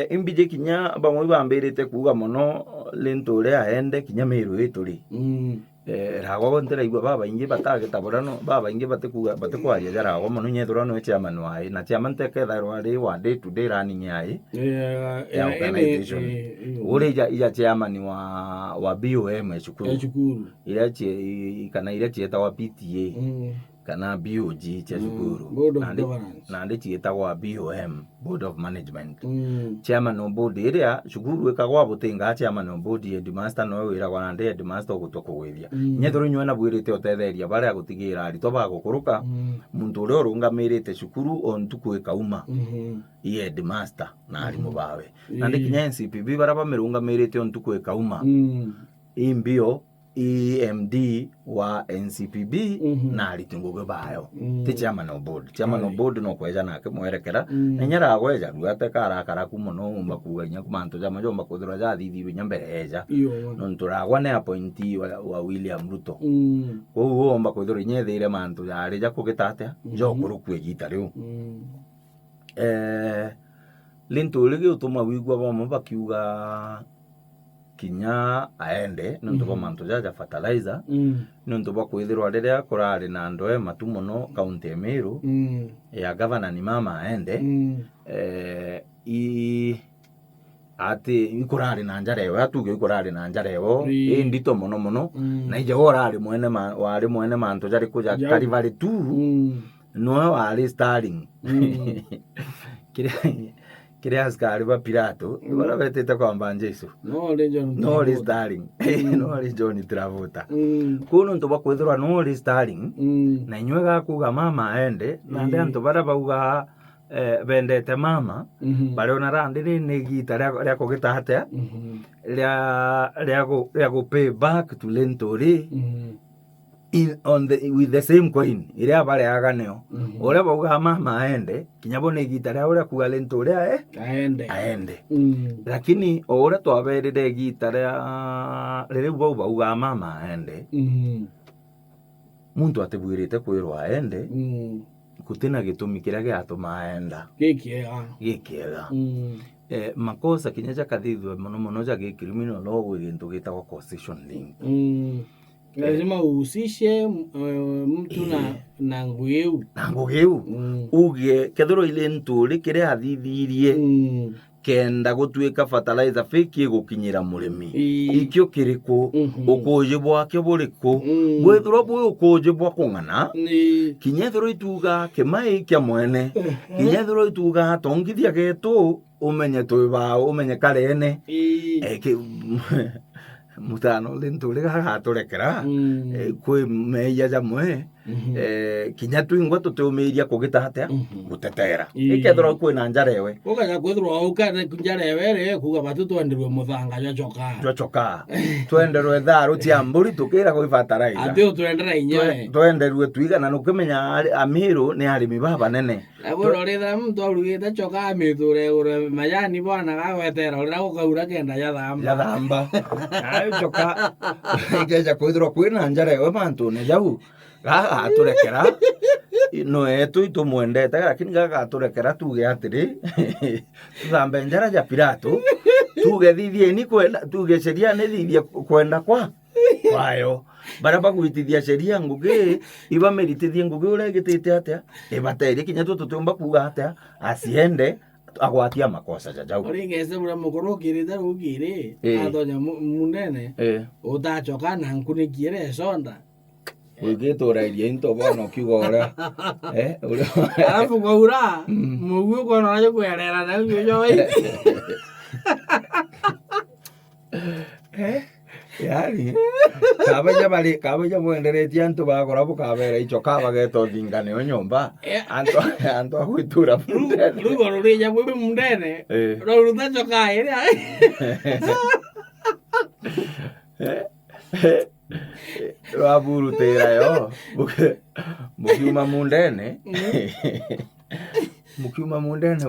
imbije kinya bamwe bambirite kuga mono lentore aende kinya meru eturi rago ntera igwa baba inge batagetaburano baba inge batekwaria jarago mono nyethura no chairman wae na chairman teke tharwari wa day to day running yae ya organization ore ya chairman wa BOM eshukuru ile chieta wa PTA kana BOG cha shukuru na ndi chieta wa BOM board of management chairman of board area shukuru ekagwa butinga chairman of board headmaster no wira kwa ndi headmaster gutokugwithia nyethuru nywana bwirite otetheria bare agutigira arito bagukuruka muntu uri urungamirite shukuru ontuku ekauma ye headmaster na arimu bawe na ndi kinya NCPB bara bamirungamirite ontuku ekauma imbio EMD wa NCPB na alitungugo bayo ti chairman of board no kweja nake mwerekera na nyara agweja rugate kara kumuno umba kuganya kumanto jama jomba kudura ja thithiwe nyambere eja no nturagwa ne appointee wa William Ruto ko uo umba kudura nyethire manto ja reja kugitatea njo kurukwe gita riu lintu ligi utuma wigwa bamwe bakiuga kinya aende nundu ba manto jaja fertilizer nundu ba kwithirwa riria kurari na ndoe matu muno county Meru ya governor ni mama aende ati ikurari na njarewe atuge ikurari na njarewe ndito muno na ije orari mwene manto jari kuja karivari tu no wali starting kire askari ba Pilato wala beteta kwamba Jesu no le starting no le John Travolta kuno ndo bakwethirwa no le starting na inywega kuga mama aende na ndi antu bara bauga bendete mama bare ona randire ne gita ria kugitahatea ria go pay back to Lentori with the same coin iria bare aganeo ore bauga mama aende kinyabone gitara ore kuga Lentori aende lakini ore twaberire gitara rere bauga mama aende muntu atebwirite kwirwa aende kutina gitumi kiria giatuma aenda gikiega makosa kinyaja kathithwe muno ja criminal law gintu gitagwa causation link lazima uhusishe mtu na ngugiu uge kethoro ile nturi kire athithirie kenda gutuika fertilizer fake gukinyira murimi ikyo kiriku ukujibwa ke buriku gwethuro bwo ukujibwa kungana kinyethuro ituga kemai kya mwene kinyethuro ituga tongithia getu umenye tuba umenye karene mutano Lentori gagaturekera kwi meya jamwe kinya twingwa tutumiria kugitahatea gutetera ikethro kwina njarewe ukaja kwithirwa ukane njarewe re kuga batu twenderwe muthanga jochoka twenderwe tharu tia mburi tukira kwi fertilizer ati twendera inye twenderwe twigana nukimenya Amiru ni arimi baba nene agoro ritha mtu arugite choka Amiture ure majani bwana gagwetera ura gukaura kenda ya thamba ayo choka ikeja kwithirwa kwina njarewe mantu ne jau gagaturekera no etu itumwendete lakini gagaturekera tuge atiri tuthambe njara ja Pilato tuge thithie ni kwenda tuge sheria ne thithie kwenda kwayo baraba gwitithia sheria ngugi iba meritithie ngugi ure gitite atia ibateri kinya tutumba kuga atia asiende agwatia makosa jajau oringese mura mukuru kirita rugire atonya munene utachoka na nkunikiere sonda ugitura iria into bono kiugora alafu kwaura muguo kono aje kwerera na yoi yani kabeja mwenderetie antu bagora bukabera icho kabageto thingane onyomba antu agwitura rugo rurija bwe mundene ruruta choka ire waburu tera yo mukiuma mundene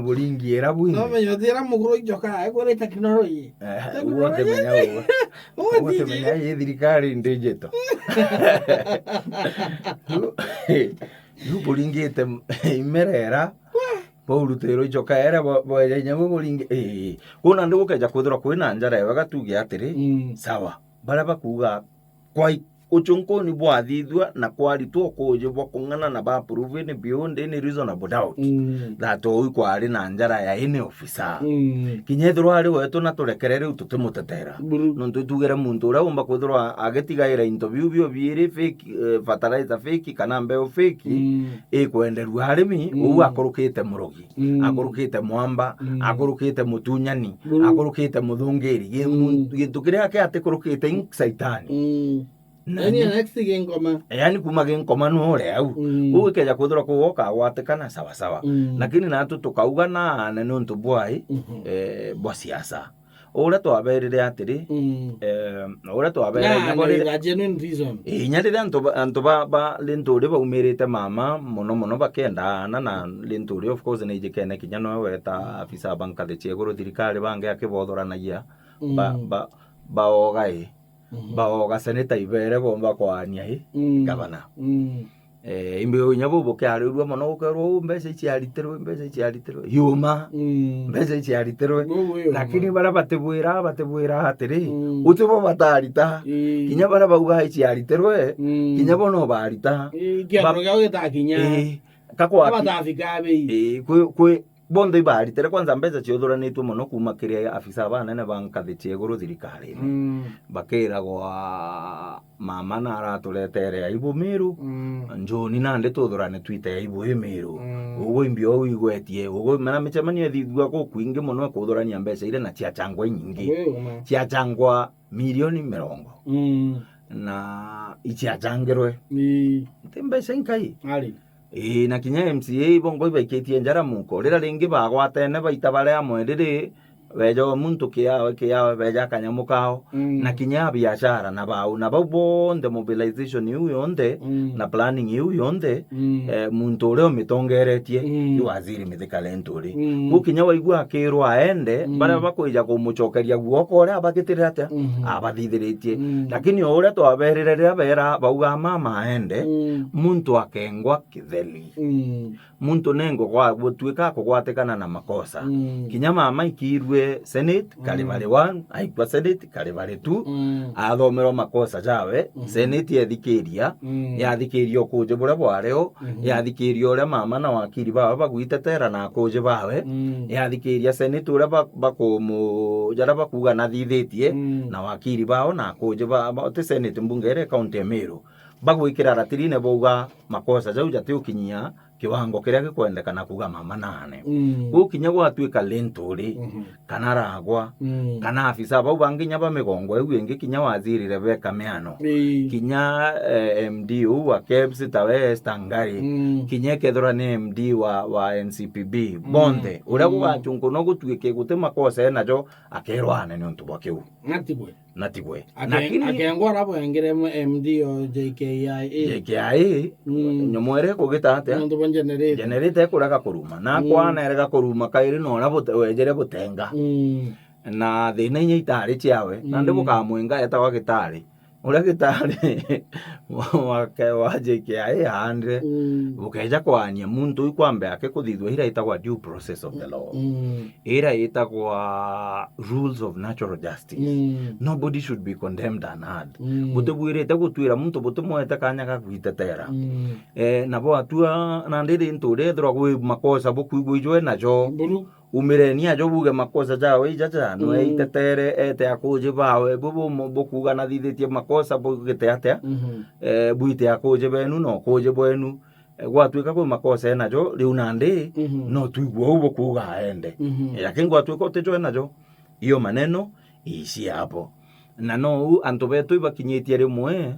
buringiera bwingi no me yotira muguro ichoka ekore teknology wote menya ye thirikari ndijeto buringite imerera Borutero icoka era boya nyamo muringe kuna ndi gukeja kuthira kwina njara wega tuge atiri sawa bara bakuga kwai uchunkoni bwathithwa na kwaritwo kuje bokungana na ba proven beyond any reasonable doubt that o kwari na njara ya ine officer kinyethro ari wetu na turekerere ututimutetera nontu tugere muntu ura umba kuthirwa agetigaira interview bio biiri fake fertilizer fake kana mbeo fake ikwenderwa arimi u akorukite murogi akorukite mwamba akorukite mutunyani akorukite muthungiri gintu kiria ate korukite insaitani yani kuma genkoma nore au ugekeja kuthira kugoka gwatikana sawa sawa lakini natu tukauga na nontu bwai bwa siasa ura twaberire atiri ura twaberire nyabore genuine reason nyarire antu ba linturi baumirite mama muno bakenda na linturi of course ni jikene kinya no weta afisa banka de chegoro thirikari bange akibothoranagia ba ogai baoga seneta ibere bomba kwania gavana imbe nyabo bokarurwa mono gokerwo mbese ciaritirwe yuma mbese ciaritirwe lakini bara batebwira atiri utubo batarita kinya bara bauga ciaritirwe kinya bono barita kiaroga gitakinya kakwa batafika bei kwe bondo ibaritere kwanza mbeza ciothuranitwe muno kuma kiria afisa banene bankathi cieguru thirikari bakira gwa mama na araturetere aibu miru njoni na ndi tuthurane twite aibu miru ugo imbio igwetie ugo mana micemania thithua ko kwingi muno kuthurania mbeca ire na ciachangwa nyingi ciachangwa milioni 70 na ichiachangirwe mbeca inkai ali na kinya MCA bongo ibaiketie njara muko rira ringi bagwatene baita bare amwe riri wejo muntu kia weja kanyamu kao na kinya biashara na bau bonde mobilization yu yonde na planning yu yonde muntu ure omitongeretie yu waziri mithikale nturi gukinya waigua akirwa aende bara bakoija kumuchokeria guoko ore abagitirira atia abathithiritie lakini ore twaberire rira bera bauga mama aende muntu akengwa kitheli muntu nengo kwa gutwika kugwatikana na makosa kinya mama ikirwe Senate kali bale 1 aikwa Senate kali bale 2 athomero makosa jawe Senate yathikiria yathikirio kuje bura bwareo yathikirio ore mama na wakiri baba bagwitetera na kuje bawe yathikiria Senate ure bakomu jara bakuga na thithitie na wakiri bao na kuje baba te Senate mbungere county ya Meru bagwikira ratirine bauga makosa jau jati ukinyia kiwango kiria gikwendekana kuga mama nane gukinya gwatwika lenturi kana ragwa kana afisa bau banginya ba migongo eu ingi kinya waziri Rebecca Meano kinya MD wa KEBS tawe Stangari kinya kethora ni MD wa NCPB bonde uria gugachungu no gutwike gute makosa enajo akerwane ni untu bwakiu natigwe lakini akengwa rabo engere MD o JKIA nyomwere kugita atia generate kuraga kuruma na kwana erega kuruma kairi no na wejere butenga na thina inya itari ciawe na ndi bukamwenga etagwa gitari uria gitari wa JKIA andre bukeja kwania muntu ikwambe ake kuthithwa ira itagwa due process of the law ira itagwa rules of natural justice nobody should be condemned unheard butubwirite gutwira muntu butumwete kanya ga kwitetera na bo atua na ndiri nturi thro gwi makosa bukuigwijwe najo umireni ajo buge makosa jawe ijaja no eitetere ete akuje bawe bukuga na thithitie makosa bugite atia buite akuje benu no kuje bwenu gwatwika kwi makosa enajo riu nandi no tuigwo ubo kuga aende lakini gwatwika utejo enajo iyo maneno ici hapo na no antu betu ibakinyitie rimwe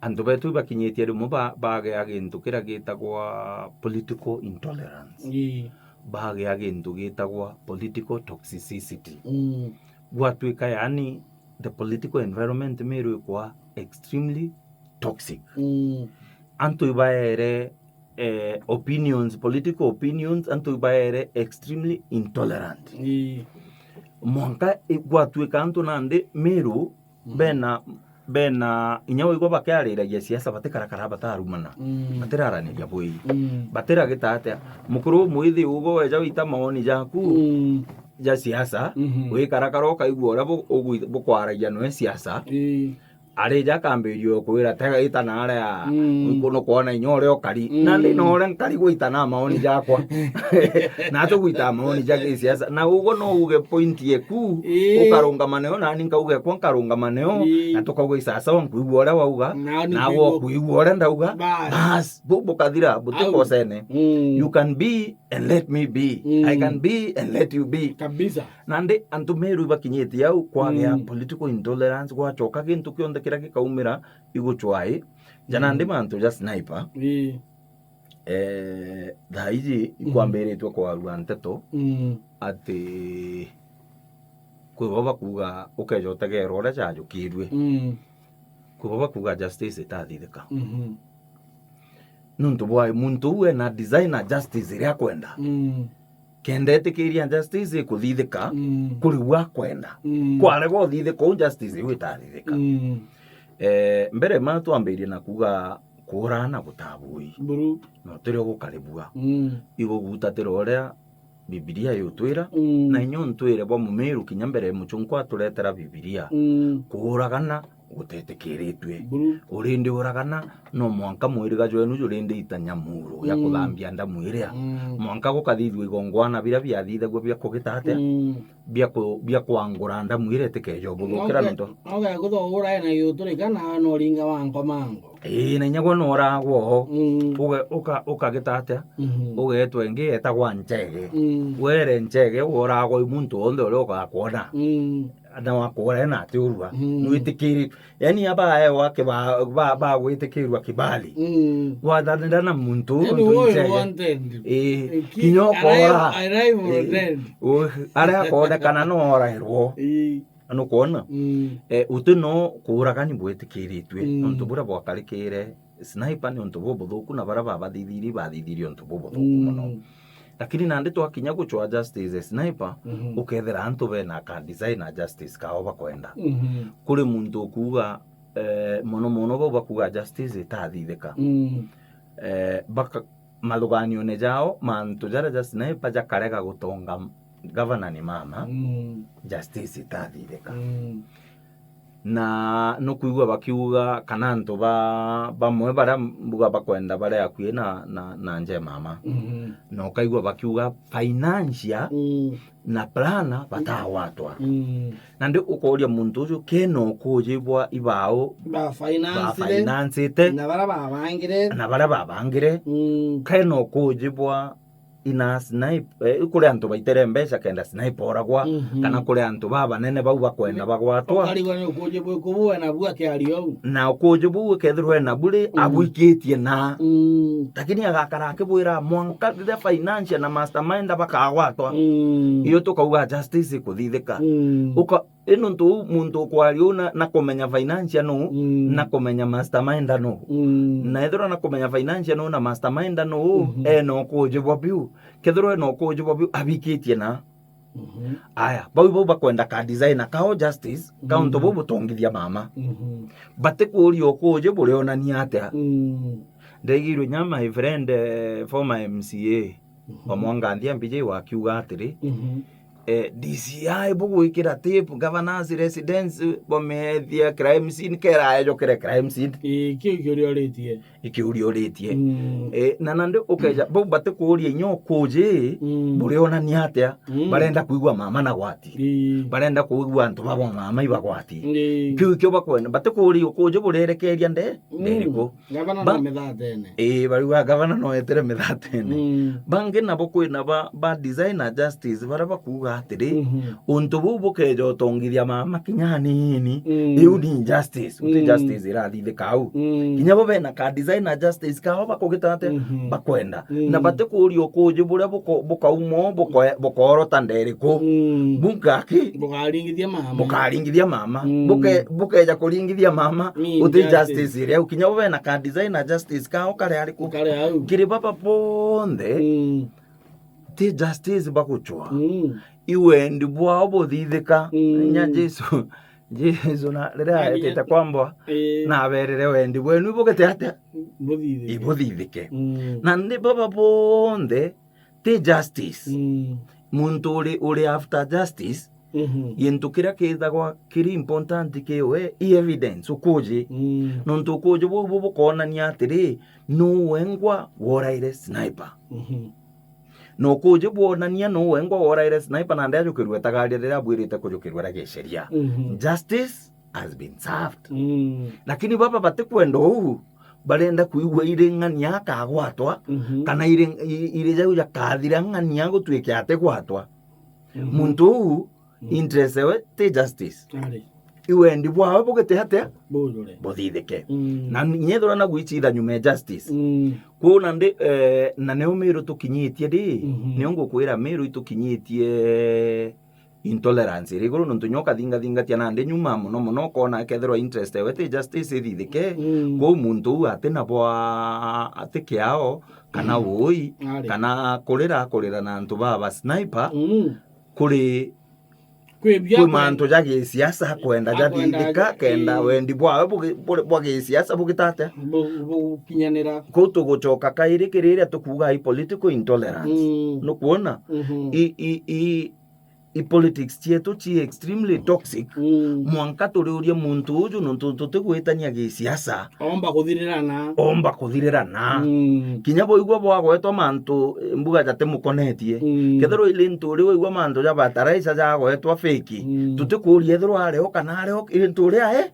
antu betu ibakinyitie rimwe bage agintu kira gitagwa political intolerance bage agintu gitagwa political toxicity gwatwika yani the political environment meru kwa extremely toxic antu ibaere opinions, political opinions antu ibaere extremely intolerant mwanka gwatwika antu nande meru bena bena inyawo iko bakyariragia siasa batikarakara batarumana batiraraniria boi batira gitate mukuru muithi ugo weja wita maoni jaku ja siasa wikarakara ukaigua ura bukwaragia no siasa ari jakambirio kwira tega itana aria kuno kuona inyore okari na ndi no ore nkari gwitana maoni jakwa na to gwita maoni jake siasa na ugo no uge point yeku ukarungamaneo na ninka uge kwa nkarungamaneo na tukauga isasa wankuigua ora wauga na wo kuigua ora ndauga bas bukathira butiko sene you can be and let me be I can be and let you be kabisa nande antumeru bakinyeti au kwagea political intolerance kwa choka kintu kionde kira gikaumira iguchwai jana ndi mantu just sniper thaiji ikwambiritwe kwa ruanteto ati kwiboba kuga ukejotegera ora chajukirwe kwiboba kuga justice itathithika nuntu bwa muntu we na designer justice ria kwenda kendete kiria justice kuthithika kuri wa kwenda kware go thithika justice witathithika mbere ma twambirie na kuga kurana gutabui no turi gukaribua igo gutatira oria Biblia yutwira na inyo ntwire bwa mumeru kinya mbere muchunkwa turetera Biblia kuragana gutetekiritwe urindi uragana no mwanka mwiriga jwenu jurindi itanyamuru ya kuthambia ndamu iria mwanka gukathithwe igongwana bira byathithe gwe bya kugitate bya kwangura ndamu iria tikejo buthukira ndo oga guthogura na yuturikana no ringa wanko mango na nyago no ragwo uka gitate ugetwe ngi etagwa njege were njege uragwo imuntu onde uri ugakwona na wakora na tiurwa nwitikiri yani abaye wake ba gwitikirwa kibali wathandana na muntu kinyo kora ara kora kana no ora herwo anu kona utuno kuragani bwitikiritwe ntu bura bwakarikire sniper ni ntu bubuthuku na bara bathithiri ntu bubuthuku muno lakini nande twakinya guchwa justice sniper ukethera antu bena ka designer justice kao bakwenda kuri muntu kuga mono bo bakuga justice itathithika baka maluganio ne jao mantu jara sniper jakarega gutonga governor ni mama justice itathithika na no kuigua bakiuga kana ntu bamwe bara mbuga bakwenda bara akuye na nje mama no kaigua bakiuga financial na plana batawatwa na ndi ukoria muntu ucio keno kujibwa ibao ba finance na bara babangire keno kujibwa ina snipe kule antu baitere mbesha kenda snipe oragwa kana kule antu baba nene bau bakwenda bagwatwa arigwa ukuje bwe na bua kiario na ukuje bwe kethirwe na bure abuikitie na lakini agakara kibwira mwanka the financial na mastermind bakagwatwa iyo tukauga justice kuthithika uka ino ntu muntu kwario na kumenya financial no na kumenya mastermind no na ethira na kumenya financial no na mastermind no no kujibwa biu kethirwe no kujibwa biu abikitie na aya bau bakwenda ka designer kao justice kaunto bo butongithia mama bate kurio kuje buri onania atia ndegirwe nyama my friend former MCA omwanga ndia mbije wakiuga atiri DCI bugwikira tape governors residence bomethia crime scene kera ejokere crime scene ikiurioritie na nande ukeja bo bate kuuria inyo kuje buri onania atia barenda kuigwa mama na gwati barenda kuigwa antu babo mama ibagwati kyo bakwenda bate kuuria kuje burerekeria nderiko governor no methatene bariwa governor no etere methatene bange nabo kwina ba designer justice baraba kuga atiri untu bubu kejo tongithia mama kinyanini iu ni justice uti justice irathithika au kinya bo bena ka designer justice kao bakugitate bakwenda na bate kurio kuje buria bukaumo bukorota nderiko bungaki bukaringithia mama bukeja kuringithia mama uti justice iria kinya bo bena ka designer justice kao kare ari ku kiri baba ponde ti justice bakuchwa iwe ndi bwao bothithika nya Jesu Jesu na rĩrĩa etĩte kwambwa na aberere wendi bwenu ibũgĩte atĩa ibũthithĩke na ndĩ baba bonthe ti justice muntu ũrĩ after justice gintu kiria kithagwa kiri important kiwe evidence ukuje nontu ukuje bo bukonania atiri no wengwa woraire sniper no kuje buonania no wengwa woraire sniper na ndajo kirwetagaria rira bwirite kujukirwera gesheria justice has been served lakini baba batikwenda huu barenda kuigwa ire ng'ania kagwatwa kana ire jau ya kathira ng'ania gutwike ate gwatwa muntu huu interest ewe ti justice iwendi bwawe bugite atia buthithike na nyethora na gwichitha nyume justice kuona ndi na ne umiru tukinyitie ndi ne ngukwira miru itukinyitie intolerance riguru nontu nyoka thinga tia nande nyuma muno kona ketherwa interest ewe ti justice ithithike ko muntu atena bwa atikiao kana woi kana kurira na antu baba sniper kuri kwi mantu ja gisiasa kwenda jathithika kenda wendi bwawe bwa gisiasa bugitate bukinyanira ko tugucoka kairi kiriria tukuga political intolerance no kuona politics chietu chi extremely toxic mwanka turiuria muntu uju nontu tutigwitania gisiasa omba kuthirirana kinya boigwa bwagwetwa mantu mbuga jate mukonetie kethero ile nturi woigwa mantu ja bataraisa ja gwetwa fake tutikuria ethero areo kana areo nturi ahe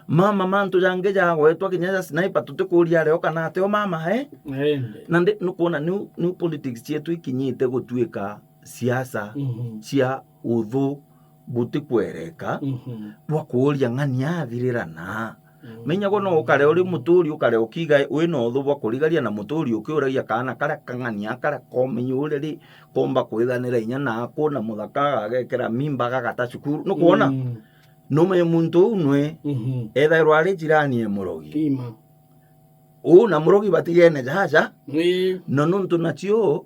mama mantu jange ja gwetwa kinya ja sniper tutikuria areo kana ateo mama na ndi nukuona new politics chietu ikinyite gutwika siasa cia uthu butikwereka bwa kuuria ng'ania athirirana menyago no ukare uri muturi ukare ukiga wina uthu bwa kurigaria na muturi ukiuragia kana kara kang'ania kara komenyu uri komba kwithanira inya na akuna muthaka agekera mimba gagata cukuru no kuona no me muntu unwe ethairwa ari jirani emurogi na murogi batigene jaja no nontu nacio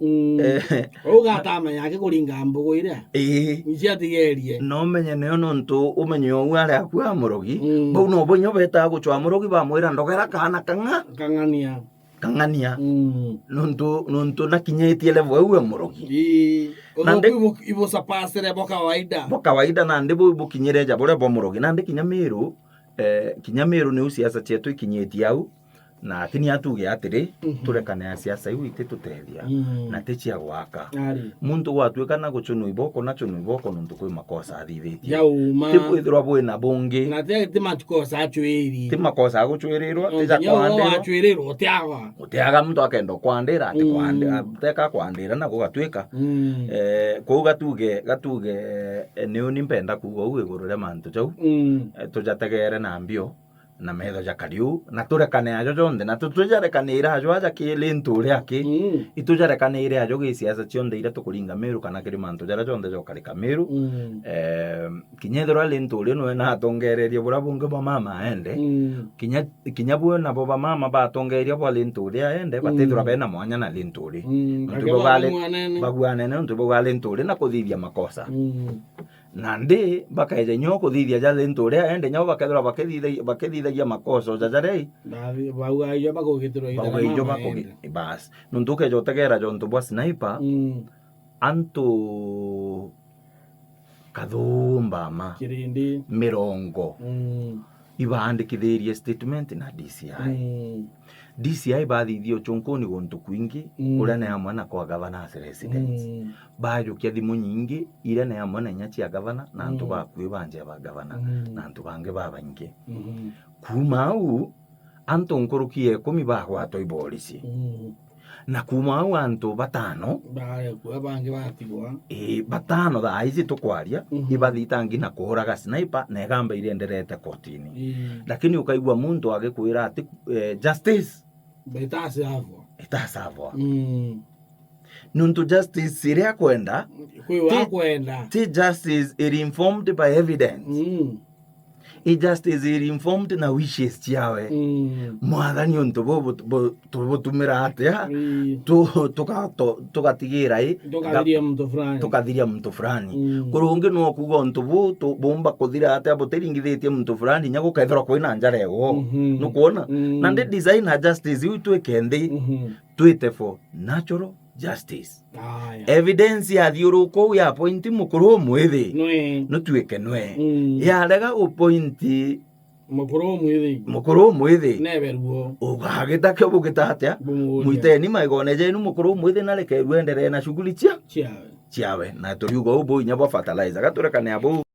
ugatama yake kuringa mbugo ira iciatigerie no menye ne nontu umenye u ari akua murogi bau no bonyo beta guchwa murogi bamwira ndogera kana kang'ania nontu nakinyetie level ewe murogi nande ibo sapasere bo kawaida nande bo bukinyire jabore bo murogi nande kinyamiru ni usiasa chetu ikinyetie au na atini atuge atiri turekane ya siasa iu ite tutethia na techia gwaka muntu watweka na guchunu iboko na chunu iboko nontu kwi makosa athithitie tipu ithirwa bwe na bungi na ti makosa achwiri ti makosa aguchwirirwa tija kwandira achwirirwa utiaga muntu akenda kwandira ati kwandira teka kwandira na gugatwika ko gatuge niu nimpenda kuga uwe gurure mantu jau tujategere na mbio na metho ja kariu na turekane ajo jonde na tutujarekanira ajo aja kile nturi aki itujarekanire ajo gisiasa chionde ira tukuringa meru kana kiri mantu jara jonde jo karika meru kinyethero ale nturi no na atongereria bura bunge ba mama ende kinya bwo na bo ba mama ba atongereria bwa nturi aende batethura bena mwanya na nturi ntubo bale bagwane na ntubo bale nturi na kuthithia makosa nande bakaje nyoko thithia ja nturi aende nyawo bakethura bakethithagia makosa jajarei bauga iyo bakugitiro bas nuntuke jotegera jonto bwa sniper anto kathumba ma kirindi mirongo ibandikithirie statement na DCI bathithio chunkoni gontu kwingi uria na amwe na kwa governor residence bajukia thimu nyingi ira na amwe na nyachi ya governor na antu bakwi banje ba governor na antu bange babangi kuma au antu nkurukie 10 bagwatwa ibolisi na kuma au antu batano kwa bange batigwa batano thaa ici tukwaria ibathitangi na kuhuraga sniper na egamba ire nderete kotini lakini ukaigwa muntu agikwira ati justice itasavwa nuntu justice iria kwenda kwenda ti justice is informed by evidence justice iri informed na wishes ciawe mwathani onto bo tumira atia tukatigira tukathiria mtu fulani kurungi no kuga onto bo bomba kuthira atia botiringithitie mtu fulani nyago kaithira kwina njara ego no kuona na ndi design justice yu twekendi twite for natural justice. Evidence ya thiuruko ya pointi mukuru mwithi no twike nwe ya rega o pointi mukuru mwithi neberuo ugagita kyo bugita atia muiteni maigone jenu mukuru mwithi na reke ruendere na shughuli ciawe na turiugo ubo inya bo fertilizer gatureka ne abo